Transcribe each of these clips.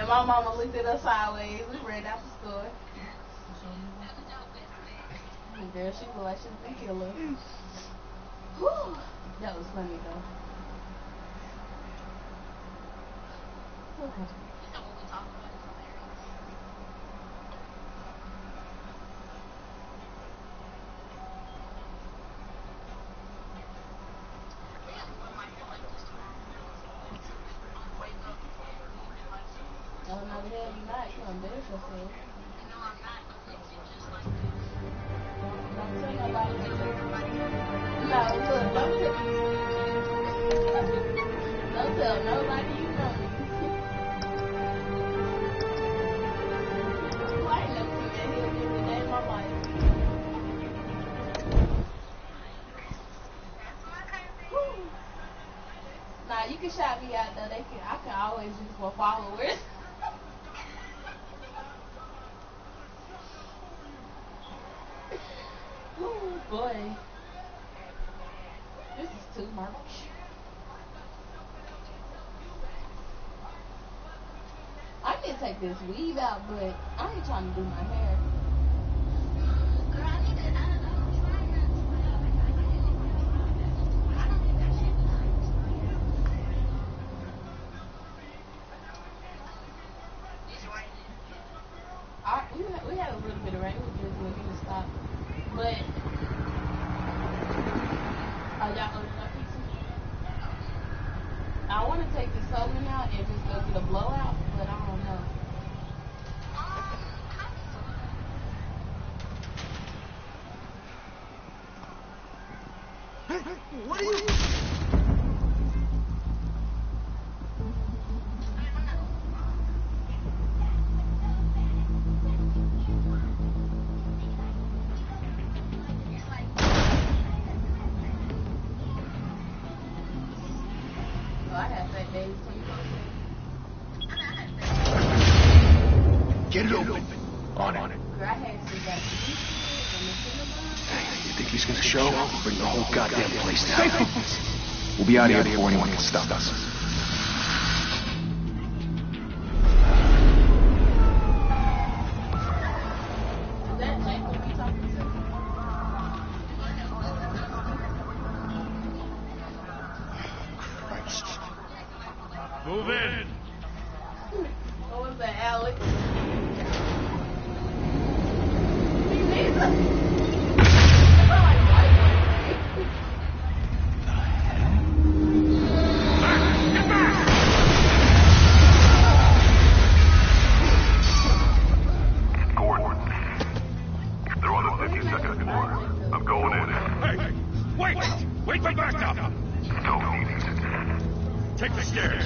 And my mama looked at us sideways. We ran out the store. Girl, she looked like she was a killer. Whew. That was funny though. Okay. Oh, no, the hell you not. You embarrass yourself. Don't tell nobody. No, look, don't tell nobody you know me. Who I ain't never seen that hill in the day of my life. Whew. Nah, you can shout me out though. I can always use more followers. Oh boy. This is too much. I need to take this weave out, but I ain't trying to do my hair. We had a little bit of rain. We just looking to stop. But, y'all ordered our pizza? I want to take this whole one out and just go get a blowout, but I don't know. Hey, what are you... Get it open. On it. You think he's gonna show? Bring the whole goddamn place down. We'll be out of here before anyone can stop us. Christ. Move in. What was that, Alex? Wait for backup! Take the stairs.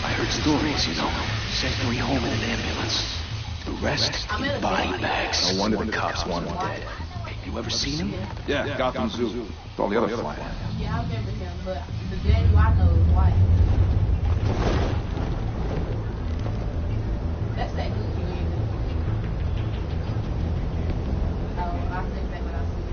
I heard stories, you know. Sent 3 home in an ambulance. The rest in body bags. No wonder the cops want him dead. Hey, you ever seen him? Yeah, Gotham Zoo. With all the other flying. Yeah, I remember him, but the daddy I know is white. That's that cookie music. Oh, I'll take that when I see it.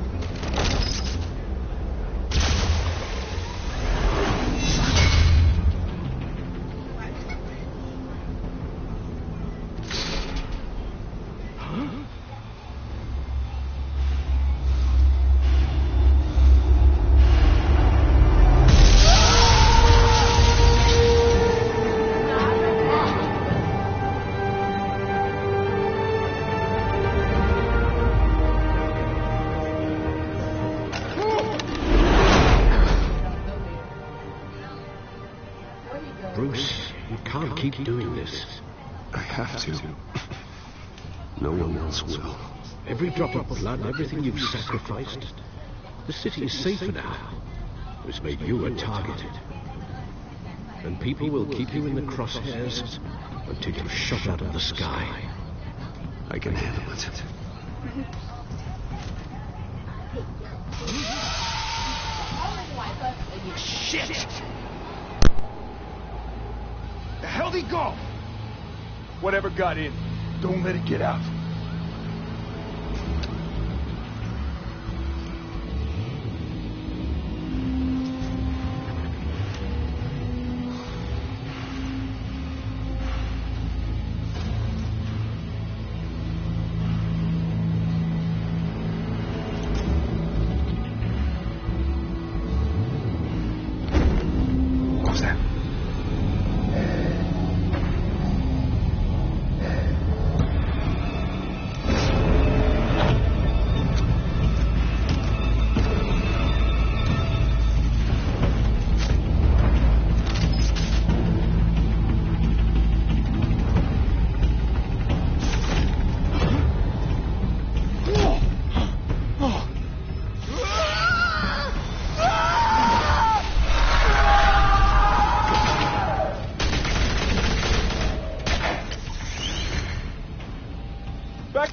Bruce, you can't keep doing this. I have to. No one else will. Every drop of blood, everything you've sacrificed. The city is safer now. It's made you a target. And people will keep you in the crosshairs until you're shot out of the sky. I can handle it. Shit! The hell'd he go? Whatever got in, don't let it get out.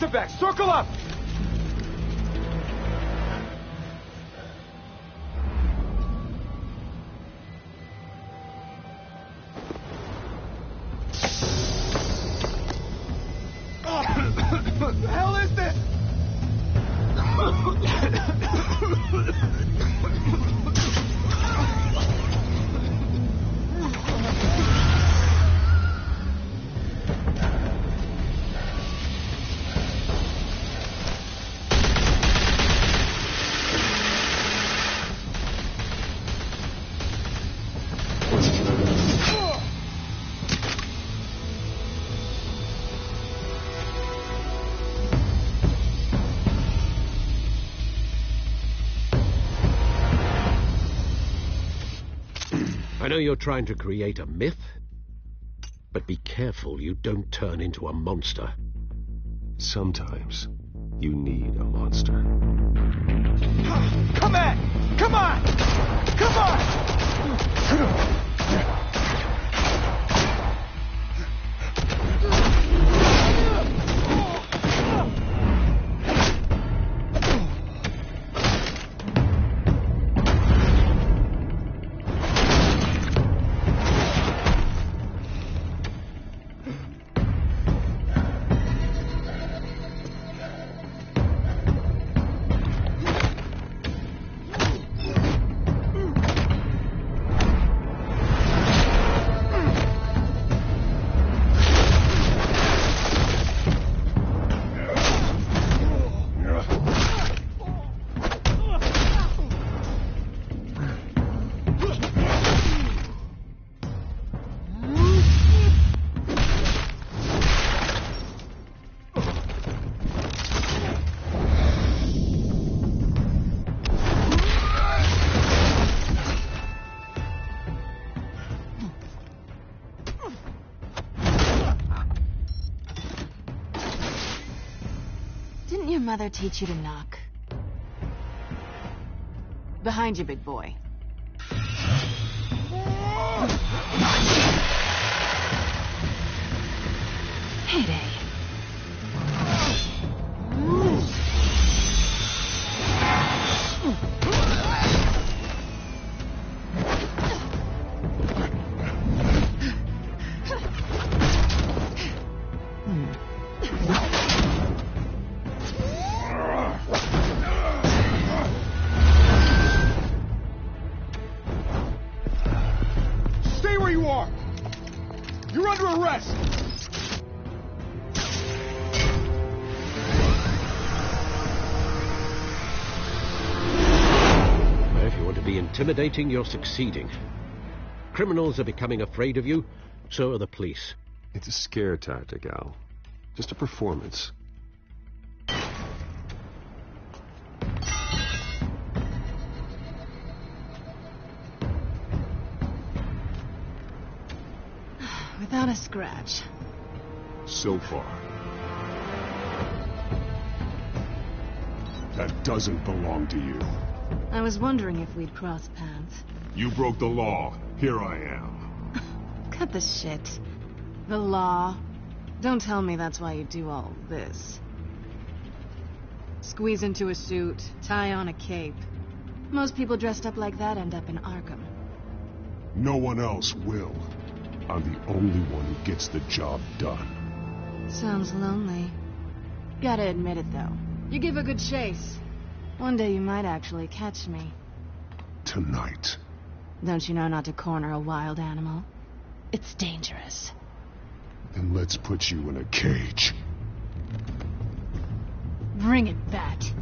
Tanks are back! Circle up! What the hell is this? I know you're trying to create a myth, but be careful you don't turn into a monster. Sometimes you need a monster. Come on! Come on! Come on! Didn't your mother teach you to knock? Behind you, big boy. Heyday. Stay where you are! You're under arrest! If you want to be intimidating, you're succeeding. Criminals are becoming afraid of you, so are the police. It's a scare tactic, Al. Just a performance. Without a scratch. So far. That doesn't belong to you. I was wondering if we'd cross paths. You broke the law. Here I am. Cut the shit. The law. Don't tell me that's why you do all this. Squeeze into a suit, tie on a cape. Most people dressed up like that end up in Arkham. No one else will. I'm the only one who gets the job done. Sounds lonely. Gotta admit it, though. You give a good chase. One day you might actually catch me. Tonight. Don't you know not to corner a wild animal? It's dangerous. Then let's put you in a cage. Bring it, Bat.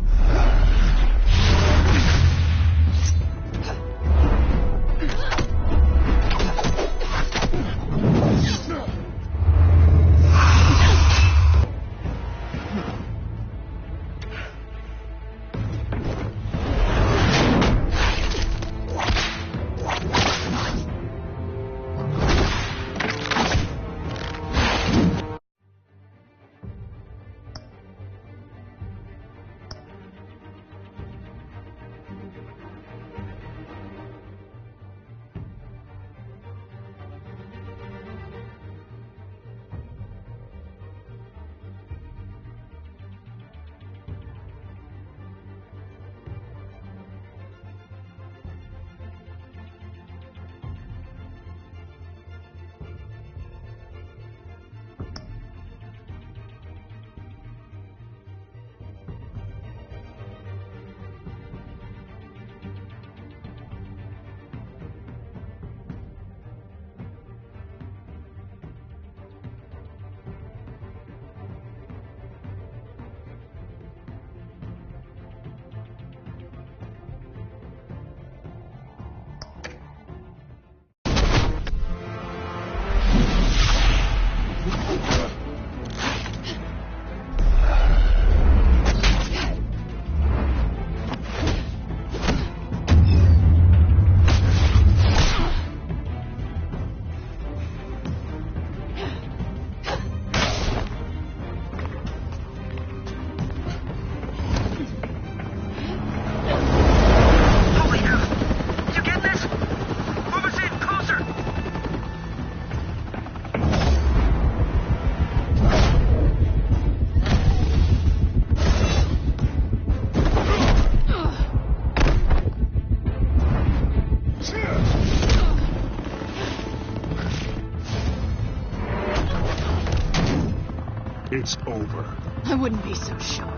It's over. I wouldn't be so sure.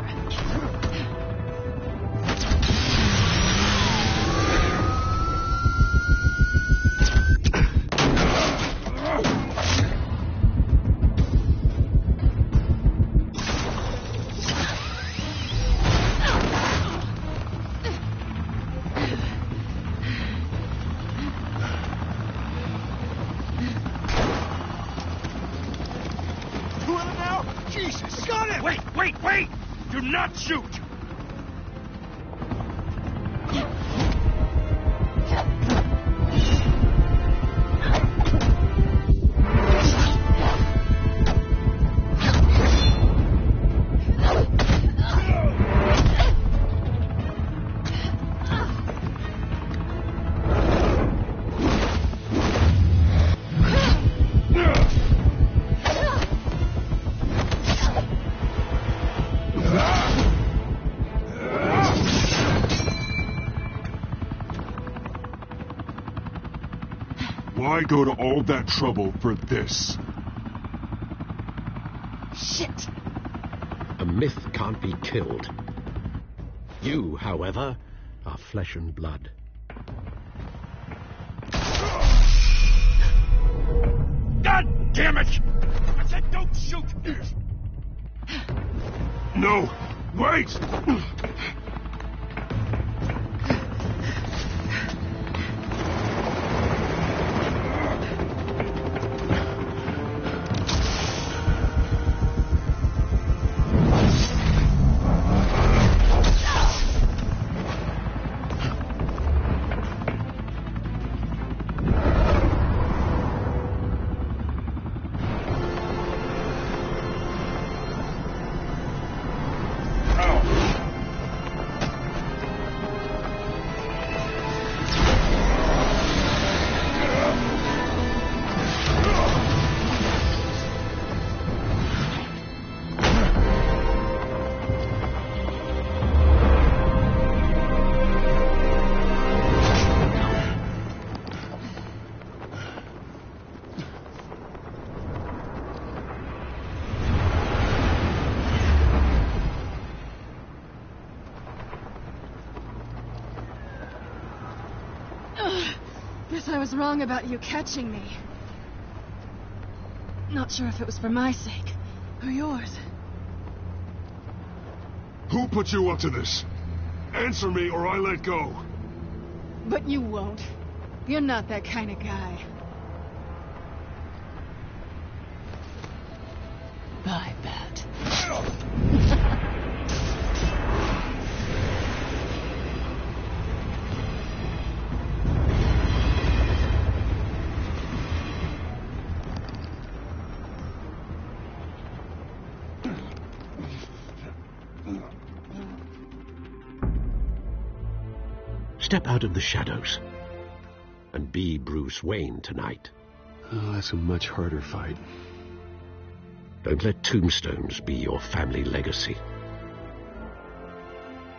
Jesus! Got it! Wait, wait, wait! Do not shoot! Why go to all that trouble for this? Shit! A myth can't be killed. You, however, are flesh and blood. God damn it! I said don't shoot! No! Wait! Guess I was wrong about you catching me. Not sure if it was for my sake or yours. Who put you up to this? Answer me or I let go. But you won't. You're not that kind of guy. Bye, Bat. Step out of the shadows and be Bruce Wayne tonight. Oh, that's a much harder fight. Don't let tombstones be your family legacy.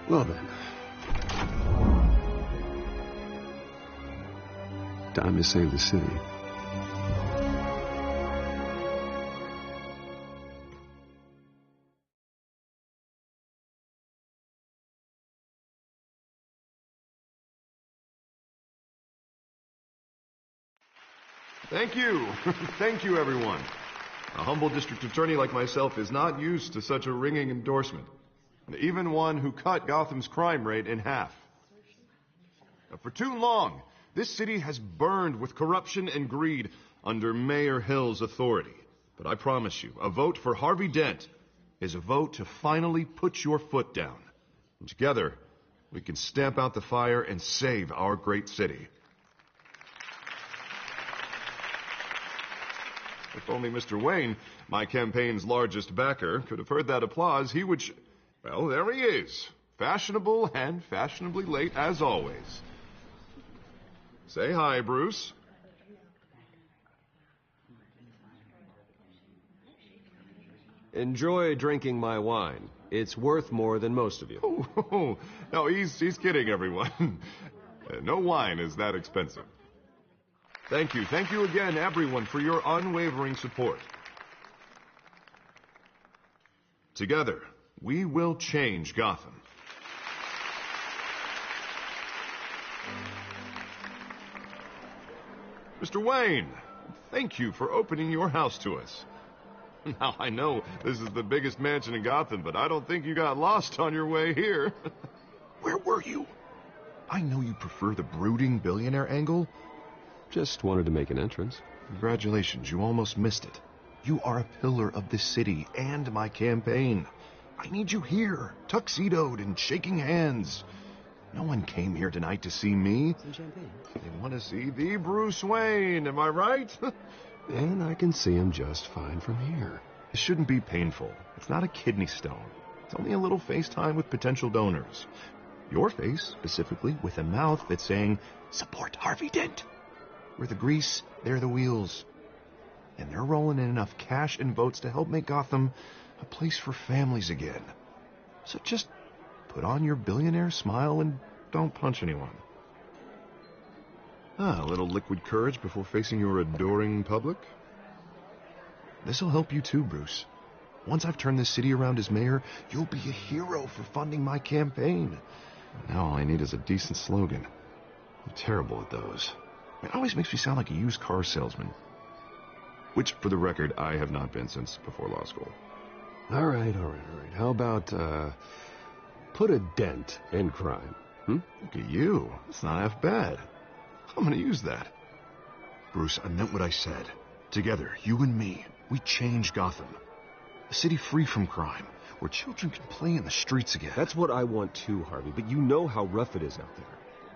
Well then. Time to save the city. Thank you. Thank you, everyone. A humble district attorney like myself is not used to such a ringing endorsement. Even one who cut Gotham's crime rate in half. For too long, this city has burned with corruption and greed under Mayor Hill's authority. But I promise you, a vote for Harvey Dent is a vote to finally put your foot down. And together, we can stamp out the fire and save our great city. If only Mr. Wayne, my campaign's largest backer, could have heard that applause, he would... Well, there he is. Fashionable and fashionably late as always. Say hi, Bruce. Enjoy drinking my wine. It's worth more than most of you. Oh, no, he's kidding, everyone. No wine is that expensive. Thank you again, everyone, for your unwavering support. Together, we will change Gotham. Mr. Wayne, thank you for opening your house to us. Now, I know this is the biggest mansion in Gotham, but I don't think you got lost on your way here. Where were you? I know you prefer the brooding billionaire angle. Just wanted to make an entrance. Congratulations, you almost missed it. You are a pillar of this city and my campaign. I need you here, tuxedoed and shaking hands. No one came here tonight to see me. Some champagne. They want to see the Bruce Wayne, am I right? And I can see him just fine from here. It shouldn't be painful. It's not a kidney stone. It's only a little FaceTime with potential donors. Your face, specifically, with a mouth that's saying, support Harvey Dent. We're the grease, they're the wheels. And they're rolling in enough cash and votes to help make Gotham a place for families again. So just put on your billionaire smile and don't punch anyone. A little liquid courage before facing your adoring public. This'll help you too, Bruce. Once I've turned this city around as mayor, you'll be a hero for funding my campaign. Now all I need is a decent slogan. I'm terrible at those. It always makes me sound like a used car salesman. Which, for the record, I have not been since before law school. All right. How about, put a dent in crime? Look at you. It's not half bad. I'm gonna use that. Bruce, I meant what I said. Together, you and me, we change Gotham. A city free from crime, where children can play in the streets again. That's what I want too, Harvey, but you know how rough it is out there.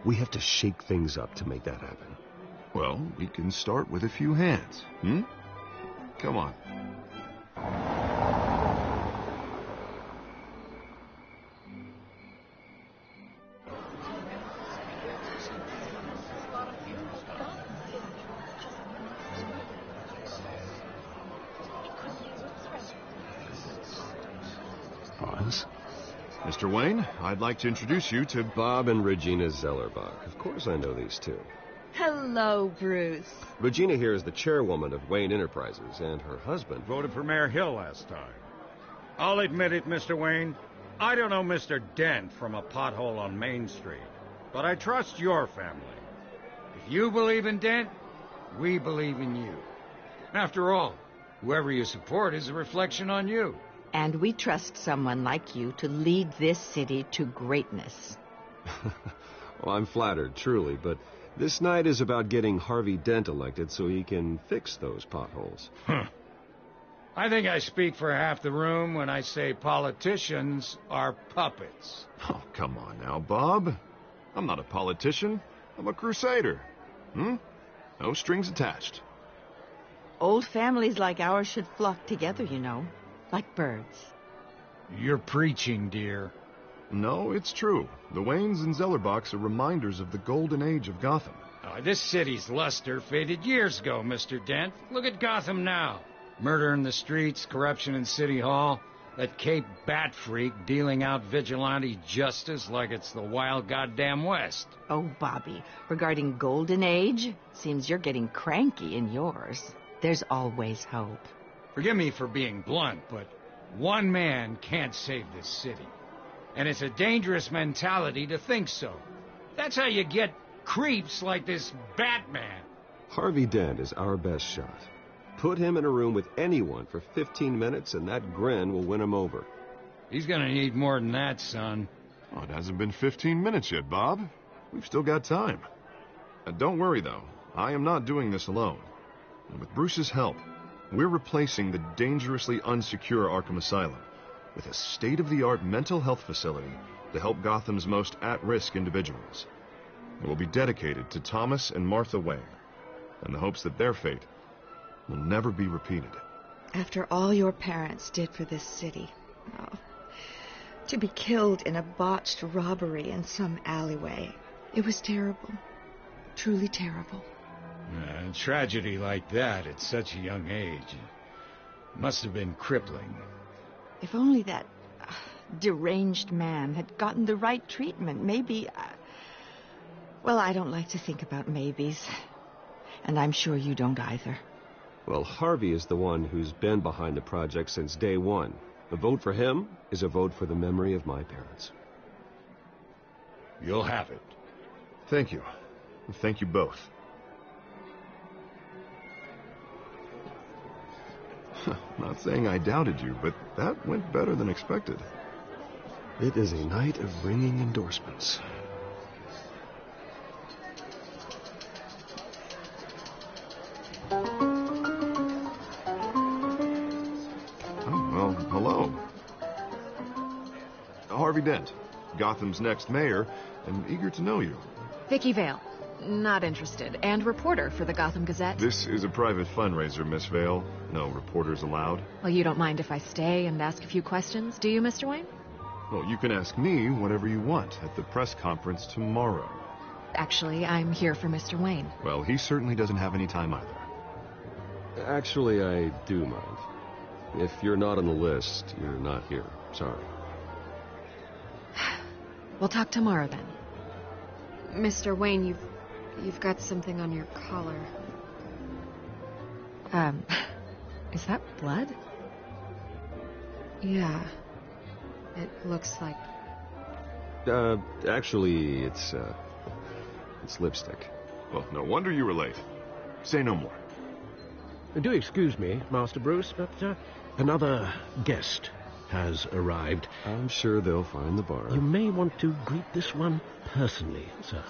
We have to shake things up to make that happen. Well, we can start with a few hands, Come on. Pause. Mr. Wayne, I'd like to introduce you to Bob and Regina Zellerbach. Of course I know these two. Hello, Bruce. Regina here is the chairwoman of Wayne Enterprises, and her husband... Voted for Mayor Hill last time. I'll admit it, Mr. Wayne. I don't know Mr. Dent from a pothole on Main Street, but I trust your family. If you believe in Dent, we believe in you. After all, whoever you support is a reflection on you. And we trust someone like you to lead this city to greatness. Well, I'm flattered, truly, but this night is about getting Harvey Dent elected so he can fix those potholes. I think I speak for half the room when I say politicians are puppets. Oh, come on now, Bob. I'm not a politician. I'm a crusader. No strings attached. Old families like ours should flock together, you know, like birds. You're preaching, dear. No, it's true. The Waynes and Zellerbachs are reminders of the golden age of Gotham. This city's luster faded years ago, Mr. Dent. Look at Gotham now. Murder in the streets, corruption in City Hall, that Cape Bat freak dealing out vigilante justice like it's the wild goddamn West. Oh, Bobby, regarding Golden Age, seems you're getting cranky in yours. There's always hope. Forgive me for being blunt, but one man can't save this city. And it's a dangerous mentality to think so. That's how you get creeps like this Batman. Harvey Dent is our best shot. Put him in a room with anyone for 15 minutes and that grin will win him over. He's gonna need more than that, son. Oh, it hasn't been 15 minutes yet, Bob. We've still got time. Don't worry, though. I am not doing this alone. And with Bruce's help, we're replacing the dangerously unsecure Arkham Asylum with a state-of-the-art mental health facility to help Gotham's most at-risk individuals. It will be dedicated to Thomas and Martha Wayne, in the hopes that their fate will never be repeated. After all your parents did for this city, to be killed in a botched robbery in some alleyway, it was terrible. Truly terrible. A tragedy like that at such a young age must have been crippling. If only that deranged man had gotten the right treatment, maybe... Well, I don't like to think about maybes. And I'm sure you don't either. Well, Harvey is the one who's been behind the project since day one. A vote for him is a vote for the memory of my parents. You'll have it. Thank you. Thank you both. Not saying I doubted you, but that went better than expected. It is a night of ringing endorsements. Oh, well, hello. Harvey Dent, Gotham's next mayor, and eager to know you. Vicky Vale. Not interested. And reporter for the Gotham Gazette. This is a private fundraiser, Miss Vale. No reporters allowed. Well, you don't mind if I stay and ask a few questions, do you, Mr. Wayne? Well, you can ask me whatever you want at the press conference tomorrow. Actually, I'm here for Mr. Wayne. Well, he certainly doesn't have any time either. Actually, I do mind. If you're not on the list, you're not here. Sorry. We'll talk tomorrow then. Mr. Wayne, you've got something on your collar. Is that blood? Yeah. It looks like... Actually, it's lipstick. Well, no wonder you were late. Say no more. Do excuse me, Master Bruce, but another guest has arrived. I'm sure they'll find the bar. You may want to greet this one personally, sir.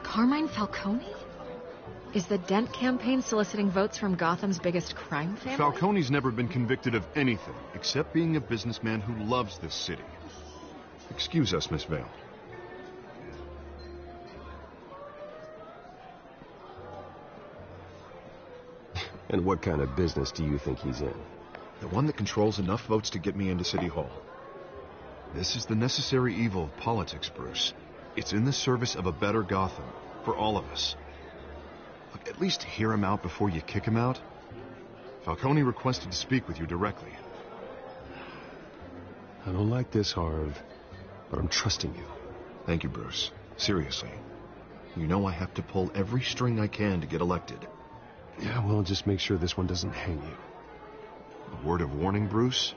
Carmine Falcone? Is the Dent campaign soliciting votes from Gotham's biggest crime family? Falcone's never been convicted of anything except being a businessman who loves this city. Excuse us, Miss Vale. And what kind of business do you think he's in? The one that controls enough votes to get me into City Hall. This is the necessary evil of politics, Bruce. It's in the service of a better Gotham, for all of us. Look, at least hear him out before you kick him out. Falcone requested to speak with you directly. I don't like this, Harv, but I'm trusting you. Thank you, Bruce. Seriously. You know I have to pull every string I can to get elected. Yeah, well, just make sure this one doesn't hang you. A word of warning, Bruce?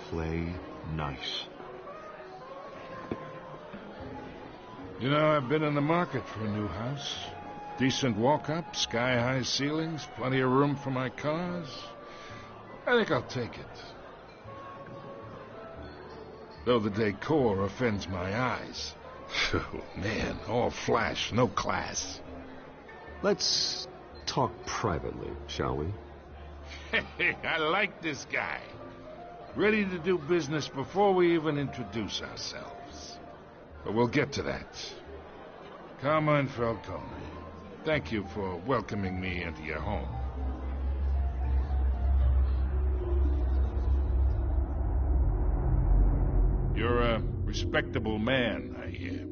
Play nice. You know, I've been in the market for a new house. Decent walk-up, sky-high ceilings, plenty of room for my cars. I think I'll take it. Though the decor offends my eyes. Oh, man, all flash, no class. Let's talk privately, shall we? Hey, I like this guy. Ready to do business before we even introduce ourselves. But we'll get to that. Carmine Falcone, thank you for welcoming me into your home. You're a respectable man, I hear.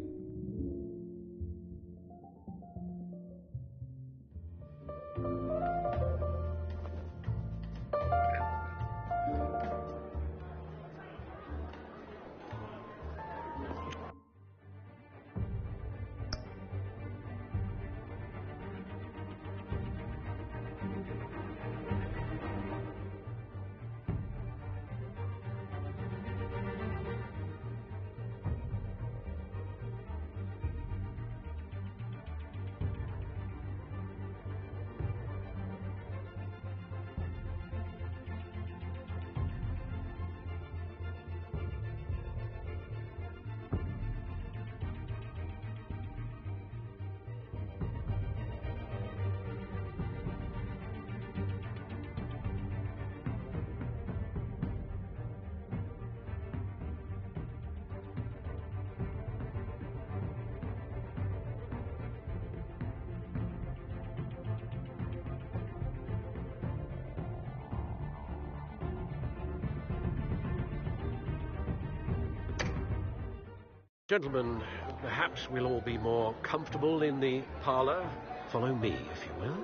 Gentlemen, perhaps we'll all be more comfortable in the parlor. Follow me, if you will.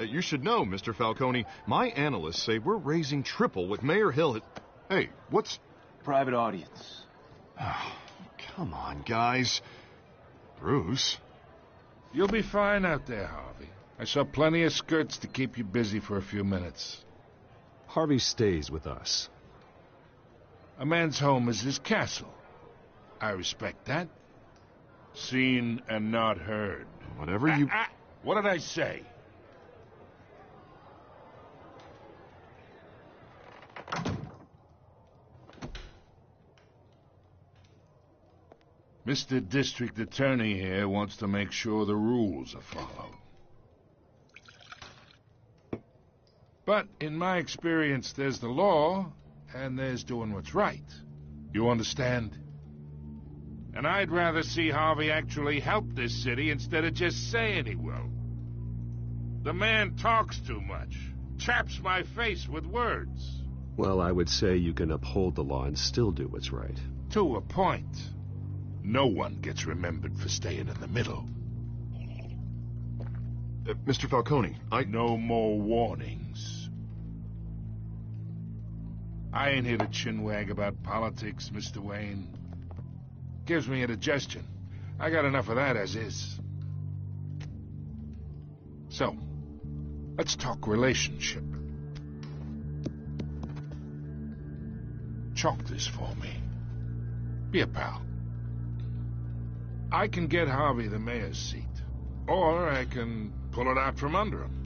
You should know, Mr. Falcone, my analysts say we're raising triple what Mayor Hill had... Hey, what's... Private audience. Oh, come on, guys. Bruce? You'll be fine out there, Harvey. I saw plenty of skirts to keep you busy for a few minutes. Harvey stays with us. A man's home is his castle. I respect that. Seen and not heard. Whatever you... What did I say? Mr. District Attorney here wants to make sure the rules are followed. But in my experience, there's the law, and there's doing what's right. You understand? And I'd rather see Harvey actually help this city instead of just saying he will. The man talks too much, chaps my face with words. Well, I would say you can uphold the law and still do what's right. To a point. No one gets remembered for staying in the middle. Mr. Falcone, No more warnings. I ain't here to chinwag about politics, Mr. Wayne. Gives me indigestion. I got enough of that as is. So, let's talk relationship. Chalk this for me. Be a pal. I can get Harvey the mayor's seat, or I can pull it out from under him.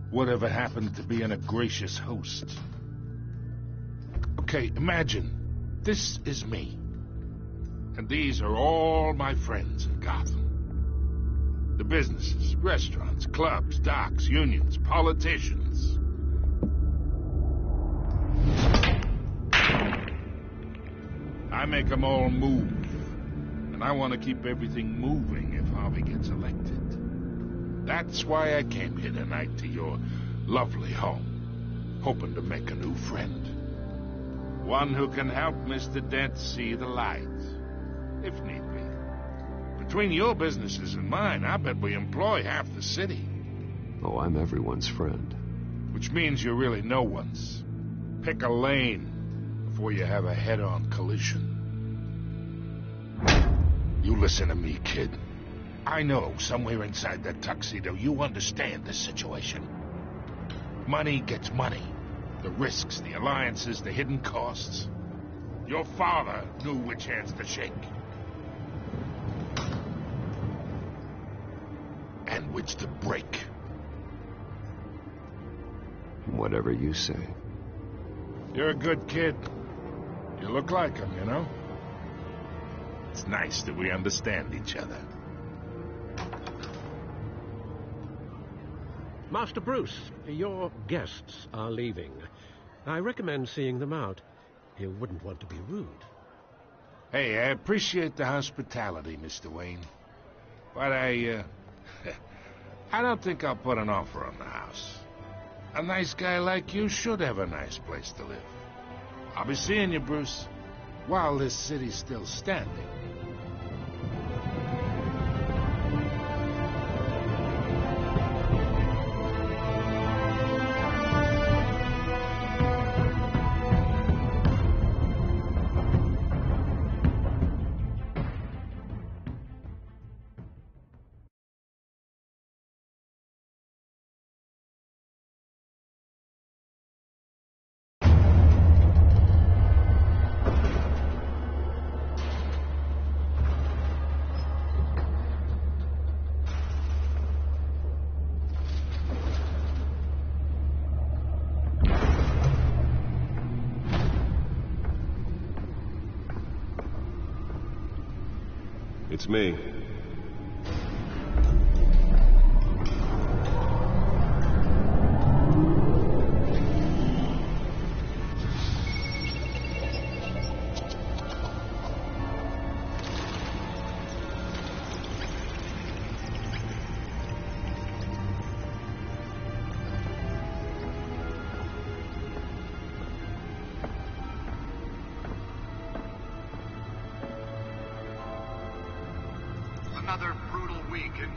Whatever happened to being a gracious host? Okay, imagine, this is me. And these are all my friends in Gotham. The businesses, restaurants, clubs, docks, unions, politicians. I make them all move. And I want to keep everything moving if Harvey gets elected. That's why I came here tonight to your lovely home, hoping to make a new friend. One who can help Mr. Dent see the light, if need be. Between your businesses and mine, I bet we employ half the city. Oh, I'm everyone's friend. Which means you're really no one's. Pick a lane before you have a head-on collision. You listen to me, kid. I know somewhere inside that tuxedo you understand this situation. Money gets money. The risks, the alliances, the hidden costs. Your father knew which hands to shake. And which to break. Whatever you say. You're a good kid. You look like him, you know? It's nice that we understand each other. Master Bruce, your guests are leaving. I recommend seeing them out. You wouldn't want to be rude. Hey, I appreciate the hospitality, Mr. Wayne. But I don't think I'll put an offer on the house. A nice guy like you should have a nice place to live. I'll be seeing you, Bruce, while this city's still standing. It's me.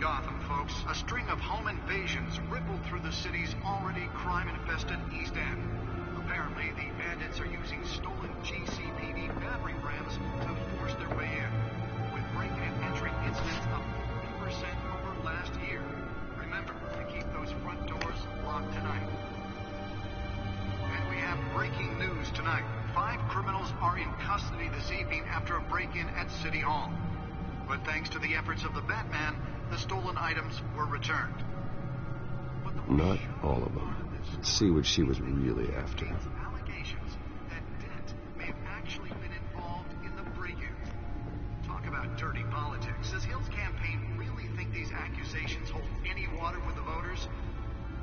Gotham, folks. A string of home invasions rippled through the city's already crime-infested East End. Apparently, the bandits are using stolen GCPD battering rams to force their way in, with break-in entry incidents up 40% over last year. Remember to keep those front doors locked tonight. And we have breaking news tonight. 5 criminals are in custody this evening after a break-in at City Hall. But thanks to the efforts of the Batman, the stolen items were returned. Not all of them. Let's see what she was really after. Allegations that Dent may have actually been involved in the break-in. Talk about dirty politics. Does Hill's campaign really think these accusations hold any water with the voters?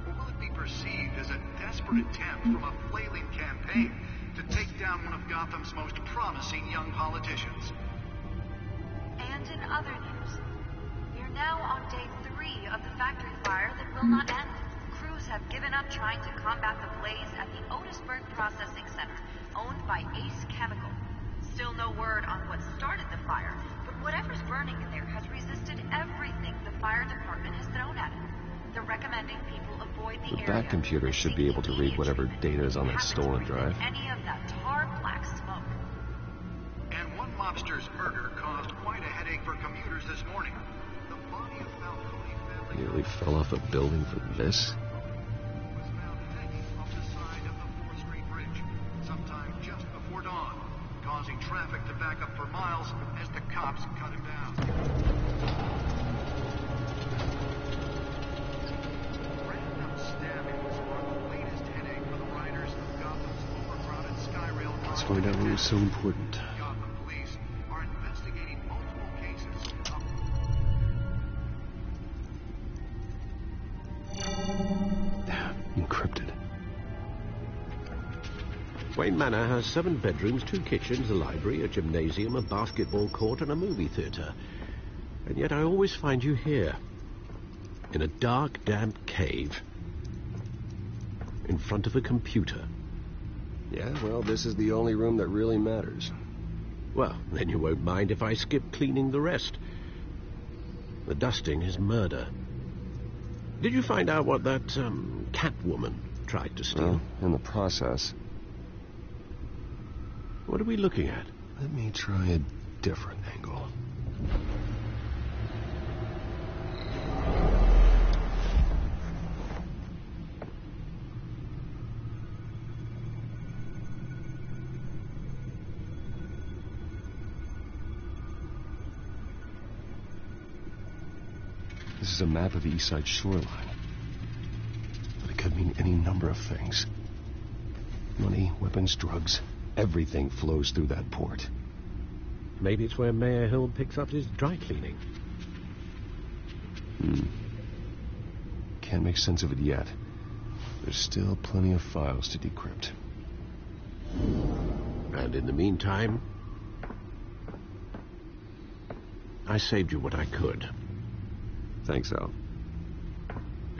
Or will it be perceived as a desperate attempt from a flailing campaign to take down one of Gotham's most promising young politicians? And in other news, we are now on day 3 of the factory fire that will not end. Crews have given up trying to combat the blaze at the Otisburg Processing Center, owned by Ace Chemical. Still no word on what started the fire, but whatever's burning in there has resisted everything the fire department has thrown at it. They're recommending people avoid the area. Bat computer should be able to read whatever data is on that stolen drive. Any of that tar black smoke. And one mobster's murder caused quite a headache for commuters this morning. The body of Falcone family Nearly fell off a building for this? was found hanging off the side of the 4th Street Bridge, sometime just before dawn, causing traffic to back up for miles as the cops cut him down. Random stabbing was the latest headache for the riders of Gotham's overcrowded Skyrail. Let's find out what was so important. Gotham police are investigating multiple cases of... Encrypted. Wayne Manor has 7 bedrooms, 2 kitchens, a library, a gymnasium, a basketball court, and a movie theatre. And yet I always find you here, in a dark, damp cave, in front of a computer. Yeah, well, this is the only room that really matters. Well, then you won't mind if I skip cleaning the rest. The dusting is murder. Did you find out what that, Catwoman tried to steal? Well, in the process. What are we looking at? Let me try a different angle. This is a map of the East Side shoreline. But it could mean any number of things. Money, weapons, drugs, everything flows through that port. Maybe it's where Mayor Hill picks up his dry cleaning. Can't make sense of it yet. There's still plenty of files to decrypt. And in the meantime, I saved you what I could. Thanks, Al.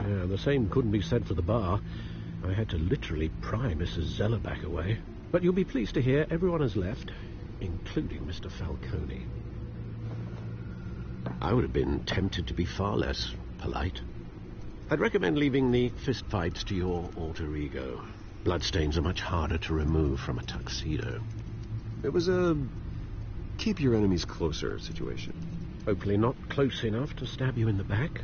Yeah, the same couldn't be said for the bar. I had to literally pry Mrs. Zellerback away. But you'll be pleased to hear everyone has left, including Mr. Falcone. I would have been tempted to be far less polite. I'd recommend leaving the fistfights to your alter ego. Bloodstains are much harder to remove from a tuxedo. It was a keep your enemies closer situation. Hopefully not close enough to stab you in the back.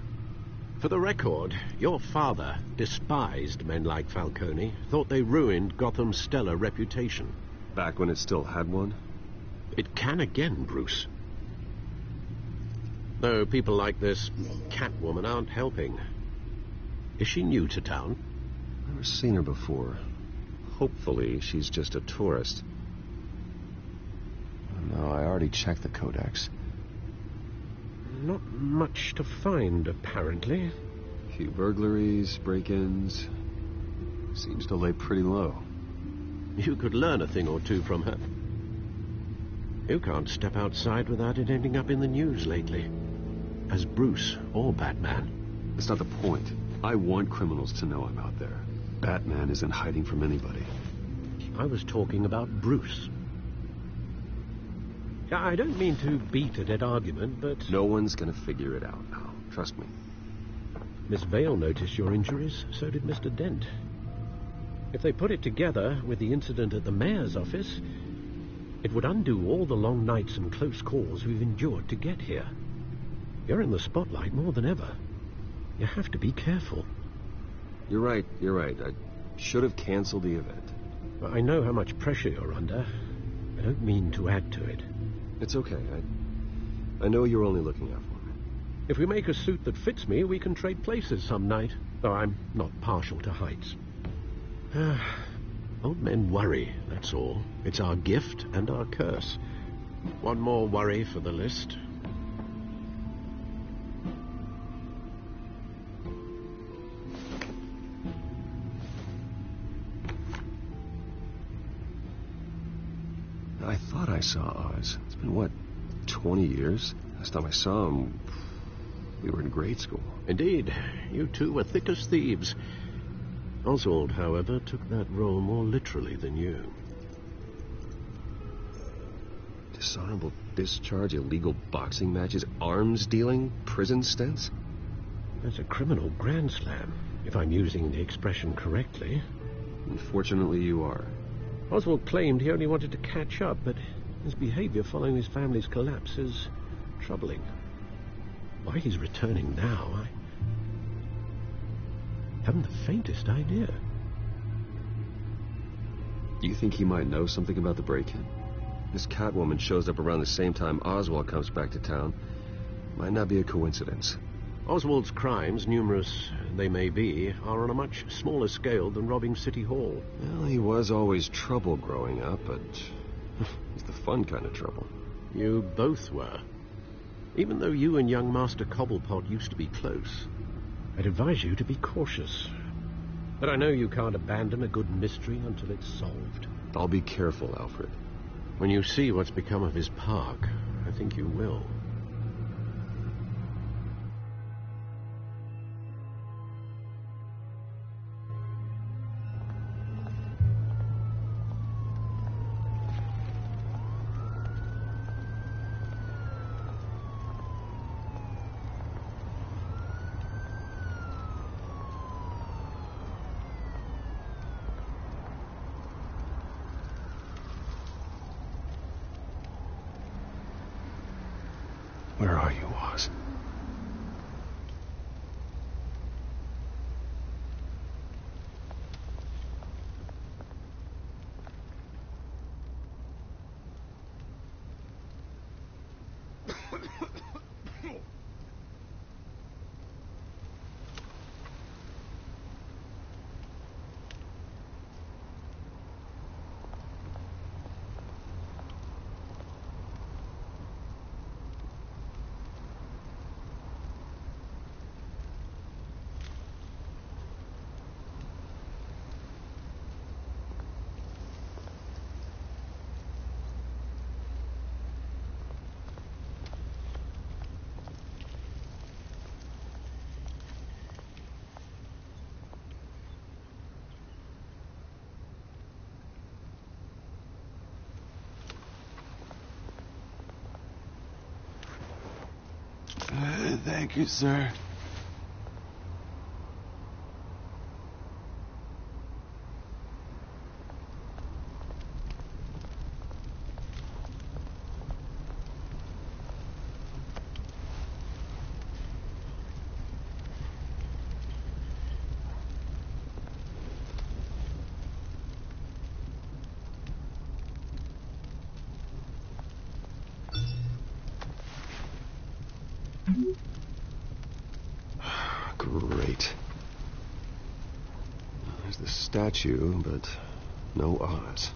For the record, your father despised men like Falcone, thought they ruined Gotham's stellar reputation. Back when it still had one? It can again, Bruce. Though people like this Catwoman aren't helping. Is she new to town? Never seen her before. Hopefully she's just a tourist. No, I already checked the codex. Not much to find, apparently. Few burglaries, break-ins. Seems to lay pretty low. You could learn a thing or two from her. You can't step outside without it ending up in the news lately. As Bruce or Batman. That's not the point. I want criminals to know I'm out there. Batman isn't hiding from anybody. I was talking about Bruce. I don't mean to beat a dead argument, but... No one's gonna figure it out now. Trust me. Miss Vale noticed your injuries, so did Mr. Dent. If they put it together with the incident at the mayor's office, it would undo all the long nights and close calls we've endured to get here. You're in the spotlight more than ever. You have to be careful. You're right. I should have canceled the event. I know how much pressure you're under. I don't mean to add to it. It's okay. I know you're only looking out for me. If we make a suit that fits me, we can trade places some night. Though I'm not partial to heights. Old men worry, that's all. It's our gift and our curse. One more worry for the list. I thought I saw Oz. It's been, what, 20 years? Last time I saw him, we were in grade school. Indeed. You two were thick as thieves. Oswald, however, took that role more literally than you. Dishonorable discharge, illegal boxing matches, arms dealing, prison stints? That's a criminal grand slam, if I'm using the expression correctly. Unfortunately, you are. Oswald claimed he only wanted to catch up, but his behavior following his family's collapse is troubling. Why he's returning now, I haven't the faintest idea. Do you think he might know something about the break-in? This Catwoman shows up around the same time Oswald comes back to town. Might not be a coincidence. Oswald's crimes, numerous they may be, are on a much smaller scale than robbing City Hall. Well, he was always trouble growing up, but he's the fun kind of trouble. You both were. Even though you and young Master Cobblepot used to be close, I'd advise you to be cautious. But I know you can't abandon a good mystery until it's solved. I'll be careful, Alfred. When you see what's become of his park, I think you will. Where are you, Oz? Thank you, sir. Great. There's the statue, but no Oz.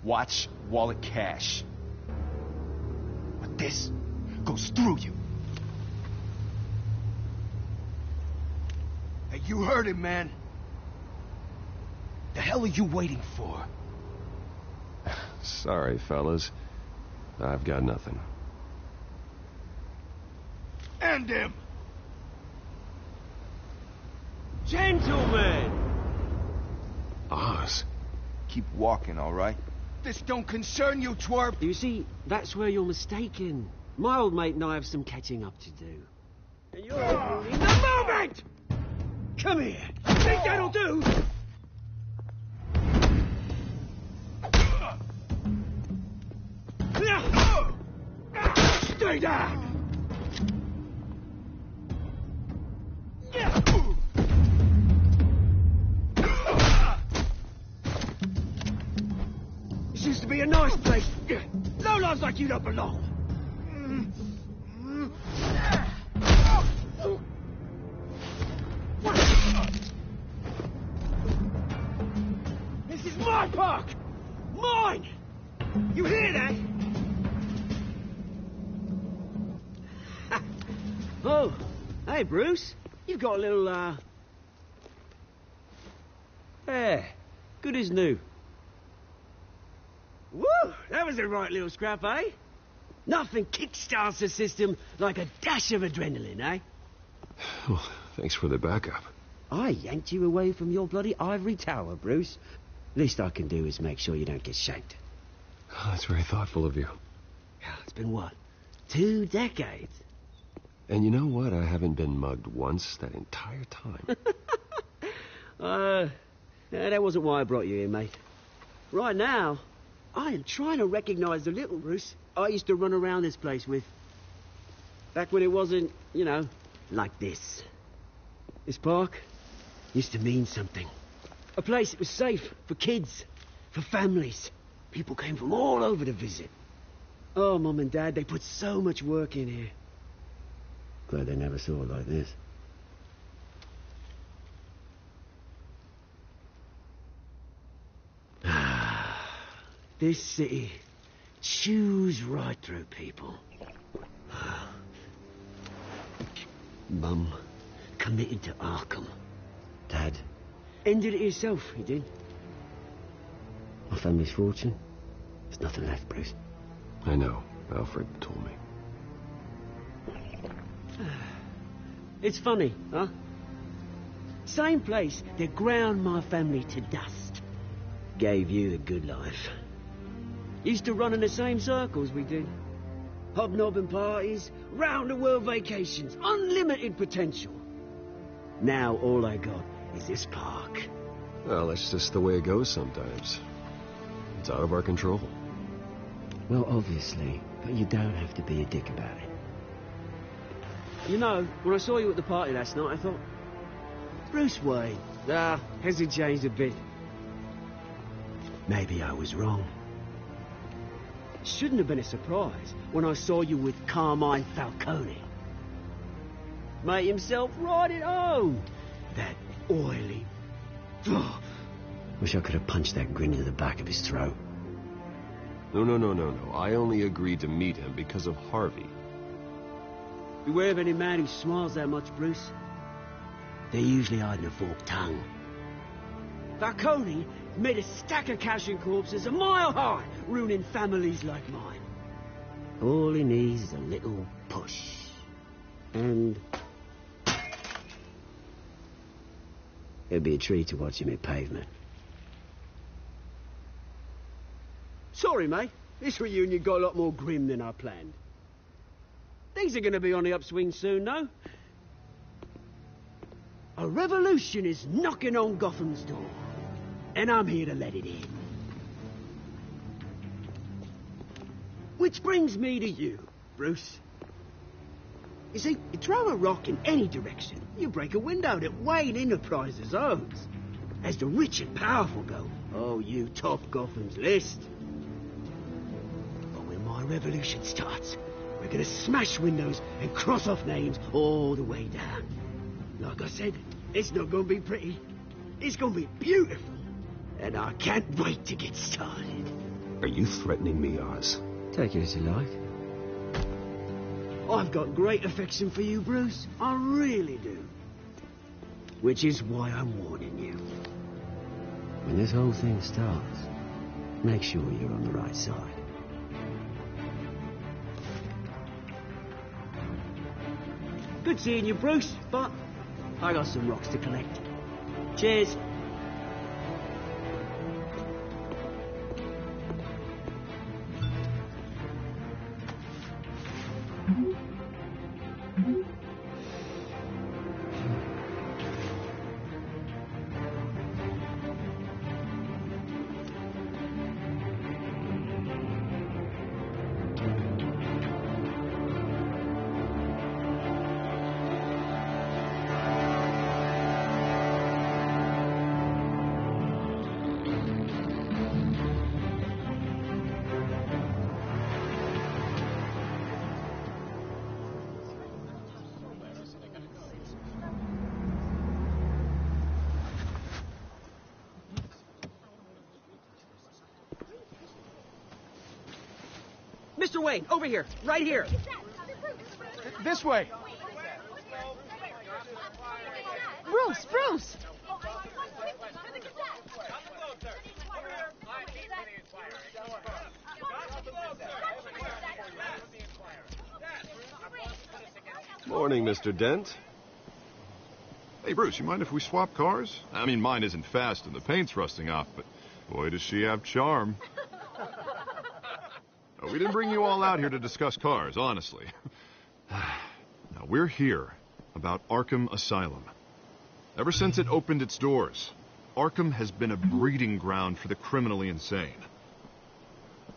Watch wallet cash. But this goes through you. Hey, you heard him, man. The hell are you waiting for? Sorry, fellas. I've got nothing. End him! Gentlemen! Oz. Keep walking, all right? This don't concern you, twerp! You see, that's where you're mistaken. My old mate and I have some catching up to do. And you're ruining the moment! Come here! Think that'll do? Stay down! This used to be a nice place. Lowlifes like you don't belong. This is my park! Mine! You hear that? Oh, hey, Bruce. You've got a little, Yeah, good as new. Woo! That was a right little scrap, eh? Nothing kickstarts the system like a dash of adrenaline, eh? Well, thanks for the backup. I yanked you away from your bloody ivory tower, Bruce. Least I can do is make sure you don't get shanked. Oh, that's very thoughtful of you. It's been what? 2 decades? And you know what? I haven't been mugged once that entire time. That wasn't why I brought you here, mate. Right now, I am trying to recognize the little Bruce I used to run around this place with. Back when it wasn't, you know, like this. This park used to mean something. A place that was safe for kids, for families. People came from all over to visit. Oh, Mum and Dad, they put so much work in here. Glad they never saw it like this. This city chews right through people. Mum committed to Arkham. Dad ended it himself, he did. My family's fortune, there's nothing left, Bruce. I know. Alfred told me. It's funny, huh? Same place that ground my family to dust gave you the good life. Used to run in the same circles we did. Hobnobbing parties, round-the-world vacations, unlimited potential. Now all I got is this park. Well, that's just the way it goes sometimes. It's out of our control. Well, obviously, but you don't have to be a dick about it. You know, when I saw you at the party last night, I thought, Bruce Wayne. Hasn't changed a bit. Maybe I was wrong. Shouldn't have been a surprise when I saw you with Carmine Falcone. Made himself right at home. That oily... Wish I could have punched that grin into the back of his throat. No. I only agreed to meet him because of Harvey. Beware of any man who smiles that much, Bruce. They're usually hiding a forked tongue. Falcone made a stack of cash and corpses a mile high, ruining families like mine. All he needs is a little push. And... it'd be a treat to watch him hit pavement. Sorry, mate. This reunion got a lot more grim than I planned. Things are going to be on the upswing soon, though. A revolution is knocking on Gotham's door. And I'm here to let it in. Which brings me to you, Bruce. You see, you throw a rock in any direction, you break a window that Wayne Enterprises owns. As the rich and powerful go, oh, you top Gotham's list. But when my revolution starts, we're gonna smash windows and cross off names all the way down. Like I said, it's not gonna be pretty. It's gonna be beautiful. And I can't wait to get started. Are you threatening me, Oz? Take it as you like. I've got great affection for you, Bruce. I really do. Which is why I'm warning you. When this whole thing starts, make sure you're on the right side. Good seeing you, Bruce, but I got some rocks to collect. Cheers. Mr. Wayne, over here, right here. This way. Bruce! Morning, Mr. Dent. Hey, Bruce, you mind if we swap cars? I mean, mine isn't fast and the paint's rusting off, but boy, does she have charm. We didn't bring you all out here to discuss cars, honestly. Now, we're here about Arkham Asylum. Ever since it opened its doors, Arkham has been a breeding ground for the criminally insane.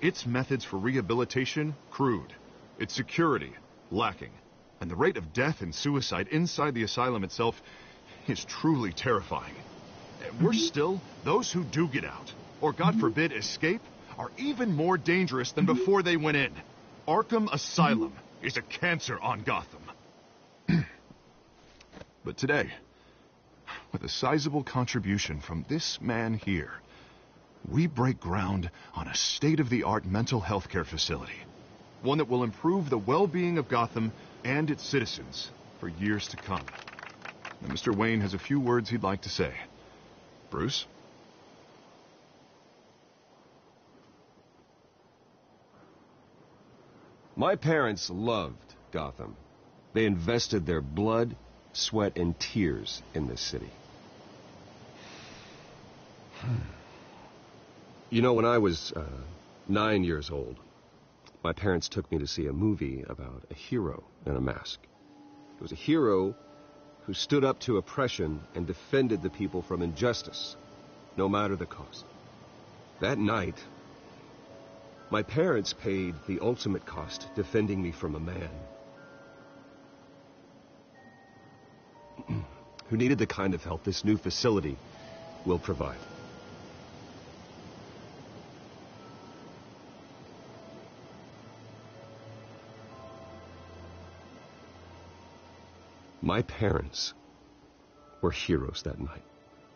Its methods for rehabilitation, crude. Its security, lacking. And the rate of death and suicide inside the asylum itself is truly terrifying. And worse still, those who do get out, or God forbid escape, are even more dangerous than before they went in. Arkham Asylum is a cancer on Gotham. But today, with a sizable contribution from this man here, we break ground on a state-of-the-art mental health care facility. One that will improve the well-being of Gotham and its citizens for years to come. Now, Mr. Wayne has a few words he'd like to say. Bruce? My parents loved Gotham. They invested their blood, sweat, and tears in this city. You know, when I was 9 years old, my parents took me to see a movie about a hero in a mask. It was a hero who stood up to oppression and defended the people from injustice, no matter the cost. That night, my parents paid the ultimate cost defending me from a man who needed the kind of help this new facility will provide. My parents were heroes that night,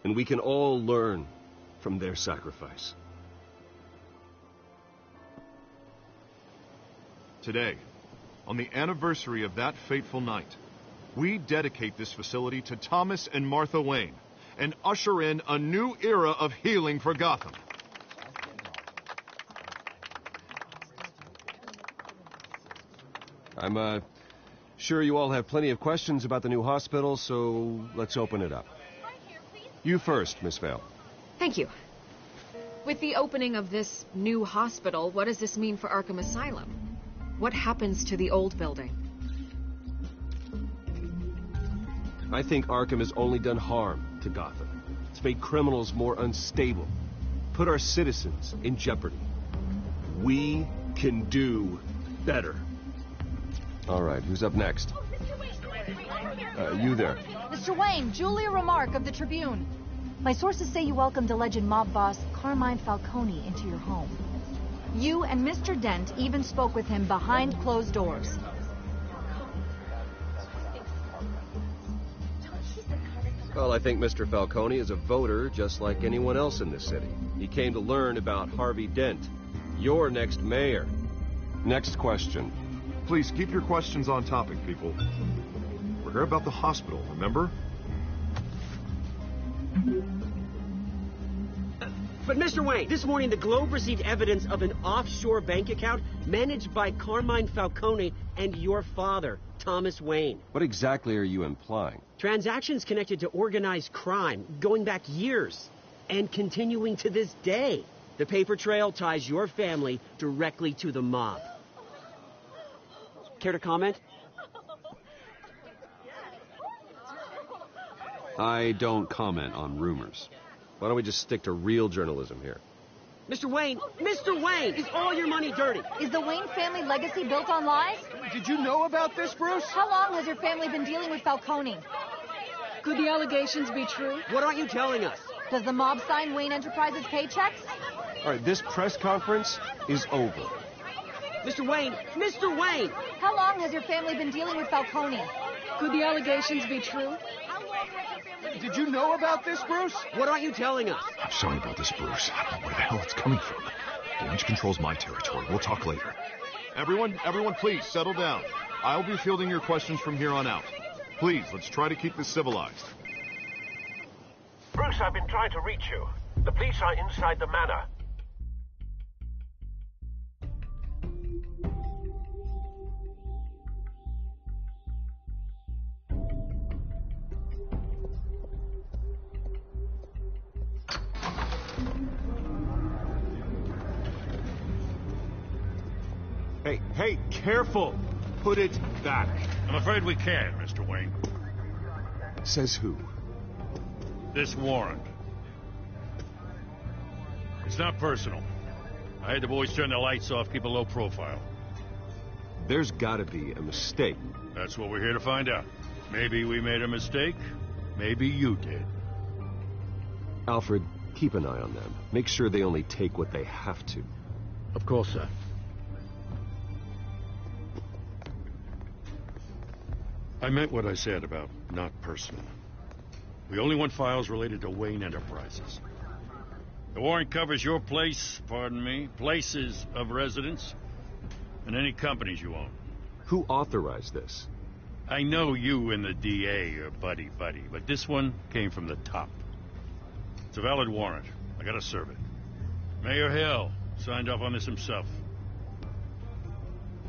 and we can all learn from their sacrifice. Today, on the anniversary of that fateful night, we dedicate this facility to Thomas and Martha Wayne and usher in a new era of healing for Gotham. I'm sure you all have plenty of questions about the new hospital, so let's open it up. You first, Miss Vale. Thank you. With the opening of this new hospital, what does this mean for Arkham Asylum? What happens to the old building? I think Arkham has only done harm to Gotham. It's made criminals more unstable, put our citizens in jeopardy. We can do better. All right, who's up next? You there. Mr. Wayne, Julia Remark of the Tribune. My sources say you welcomed alleged mob boss Carmine Falcone into your home. You and Mr. Dent even spoke with him behind closed doors. Well, I think Mr. Falcone is a voter just like anyone else in this city. He came to learn about Harvey Dent, your next mayor. Next question. Please keep your questions on topic, people. We're here about the hospital, remember? But Mr. Wayne, this morning the Globe received evidence of an offshore bank account managed by Carmine Falcone and your father, Thomas Wayne. What exactly are you implying? Transactions connected to organized crime, going back years, and continuing to this day. The paper trail ties your family directly to the mob. Care to comment? I don't comment on rumors. Why don't we just stick to real journalism here? Mr. Wayne, is all your money dirty? Is the Wayne family legacy built on lies? Did you know about this, Bruce? How long has your family been dealing with Falcone? Could the allegations be true? What aren't you telling us? Does the mob sign Wayne Enterprises paychecks? All right, this press conference is over. Mr. Wayne! How long has your family been dealing with Falcone? Could the allegations be true? Did you know about this, Bruce? What aren't you telling us? I'm sorry about this, Bruce. I don't know where the hell it's coming from. Orange controls my territory. We'll talk later. Everyone, please settle down. I'll be fielding your questions from here on out. Please, let's try to keep this civilized. Bruce, I've been trying to reach you. The police are inside the manor. Hey, careful! Put it back. I'm afraid we can't, Mr. Wayne. Says who? This warrant. It's not personal. I had the boys turn the lights off, keep a low profile. There's gotta be a mistake. That's what we're here to find out. Maybe we made a mistake. Maybe you did. Alfred, keep an eye on them. Make sure they only take what they have to. Of course, sir. I meant what I said about not personal. We only want files related to Wayne Enterprises. The warrant covers your places of residence, and any companies you own. Who authorized this? I know you and the DA are buddy-buddy, but this one came from the top. It's a valid warrant. I gotta serve it. Mayor Hill signed off on this himself.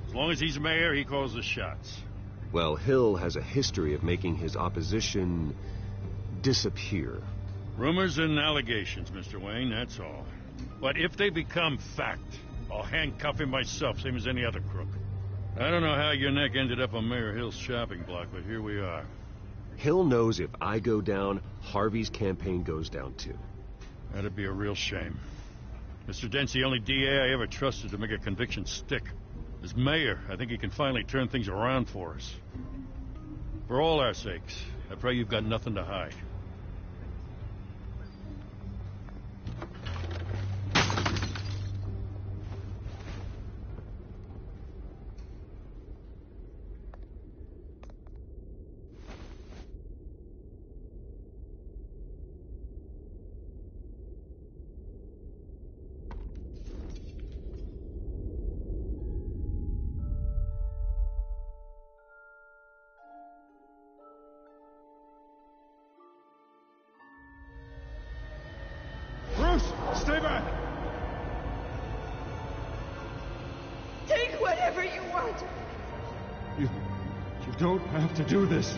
As long as he's mayor, he calls the shots. Well, Hill has a history of making his opposition disappear. Rumors and allegations, Mr. Wayne, that's all. But if they become fact, I'll handcuff him myself, same as any other crook. I don't know how your neck ended up on Mayor Hill's shopping block, but here we are. Hill knows if I go down, Harvey's campaign goes down too. That'd be a real shame. Mr. Dent's the only DA I ever trusted to make a conviction stick. As mayor, I think he can finally turn things around for us. For all our sakes, I pray you've got nothing to hide. Stay back! Take whatever you want. You don't have to do this.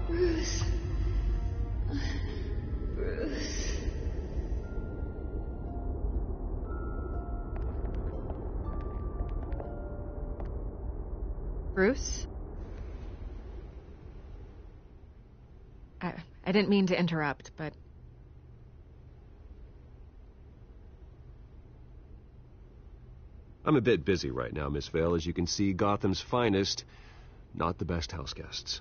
Bruce. Bruce. Bruce? I didn't mean to interrupt, but... I'm a bit busy right now, Miss Vale. As you can see, Gotham's finest, not the best house guests.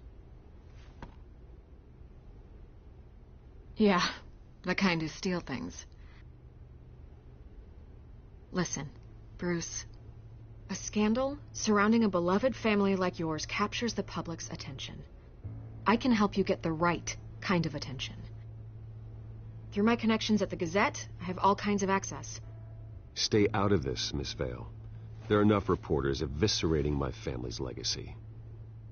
Yeah, the kind who steal things. Listen, Bruce... A scandal surrounding a beloved family like yours captures the public's attention. I can help you get the right kind of attention. Through my connections at the Gazette, I have all kinds of access. Stay out of this, Miss Vale. There are enough reporters eviscerating my family's legacy.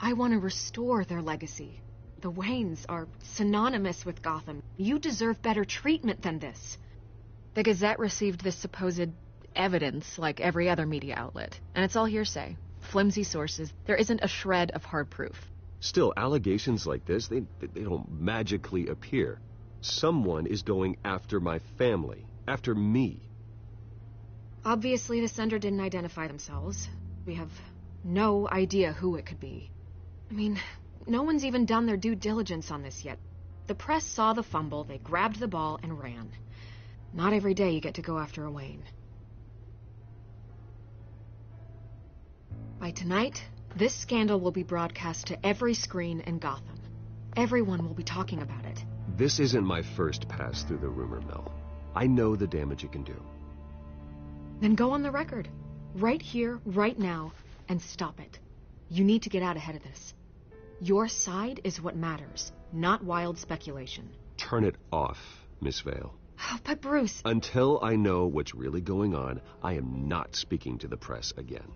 I want to restore their legacy. The Waynes are synonymous with Gotham. You deserve better treatment than this. The Gazette received this supposed evidence like every other media outlet, and it's all hearsay. Flimsy sources. There isn't a shred of hard proof. Still, allegations like this, they don't magically appear. Someone is going after my family, after me. Obviously, the sender didn't identify themselves. We have no idea who it could be. I mean, no one's even done their due diligence on this yet. The press saw the fumble, they grabbed the ball and ran. Not every day you get to go after a Wayne. By tonight, this scandal will be broadcast to every screen in Gotham. Everyone will be talking about it. This isn't my first pass through the rumor mill. I know the damage it can do. Then go on the record. Right here, right now, and stop it. You need to get out ahead of this. Your side is what matters, not wild speculation. Turn it off, Miss Vale. Oh, but Bruce... Until I know what's really going on, I am not speaking to the press again.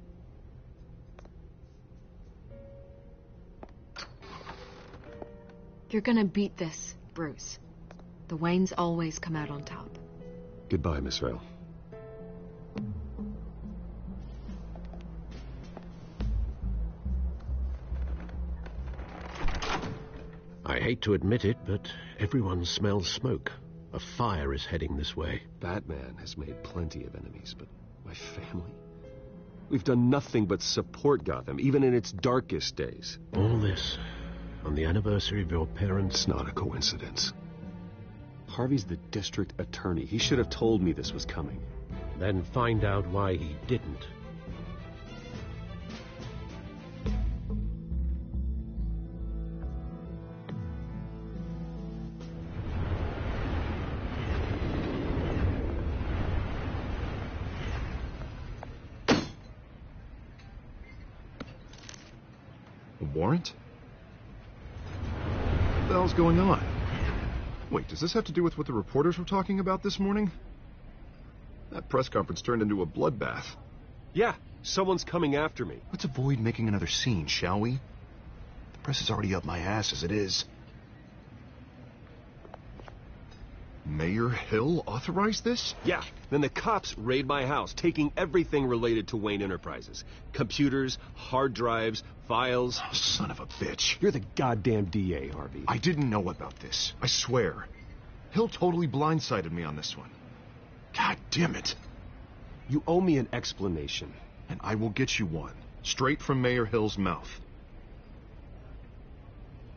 You're gonna beat this, Bruce. The Waynes always come out on top. Goodbye, Miss Vale. I hate to admit it, but everyone smells smoke. A fire is heading this way. Batman has made plenty of enemies, but my family? We've done nothing but support Gotham, even in its darkest days. All this on the anniversary of your parents'... It's not a coincidence. Harvey's the district attorney. He should have told me this was coming. Then find out why he didn't. A warrant? What the hell's going on? Wait, does this have to do with what the reporters were talking about this morning? That press conference turned into a bloodbath. Yeah, someone's coming after me. Let's avoid making another scene, shall we? The press is already up my ass as it is. Mayor Hill authorized this? Yeah, then the cops raid my house, taking everything related to Wayne Enterprises. Computers, hard drives, files. Oh, son of a bitch. You're the goddamn DA, Harvey. I didn't know about this. I swear. Hill totally blindsided me on this one. God damn it. You owe me an explanation. And I will get you one. Straight from Mayor Hill's mouth.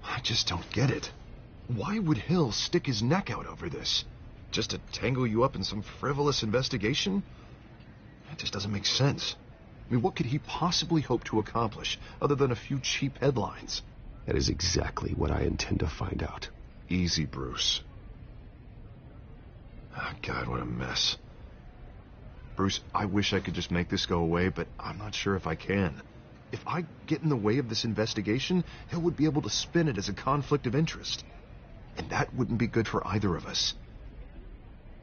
I just don't get it. Why would Hill stick his neck out over this? Just to tangle you up in some frivolous investigation? That just doesn't make sense. I mean, what could he possibly hope to accomplish other than a few cheap headlines? That is exactly what I intend to find out. Easy, Bruce. Oh, God, what a mess. Bruce, I wish I could just make this go away, but I'm not sure if I can. If I get in the way of this investigation, Hill would be able to spin it as a conflict of interest. And that wouldn't be good for either of us.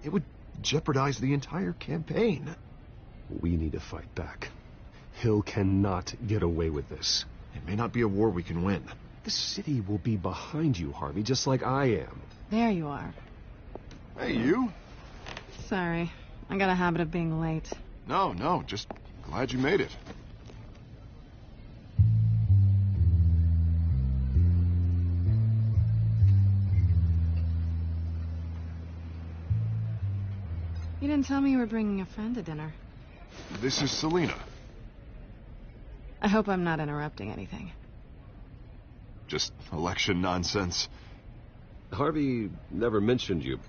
It would jeopardize the entire campaign. We need to fight back. Hill cannot get away with this. It may not be a war we can win. The city will be behind you, Harvey, just like I am. There you are. Hey, you. Sorry. I got a habit of being late. No, just glad you made it. You didn't tell me you were bringing a friend to dinner. This is Selena. I hope I'm not interrupting anything. Just election nonsense. Harvey never mentioned you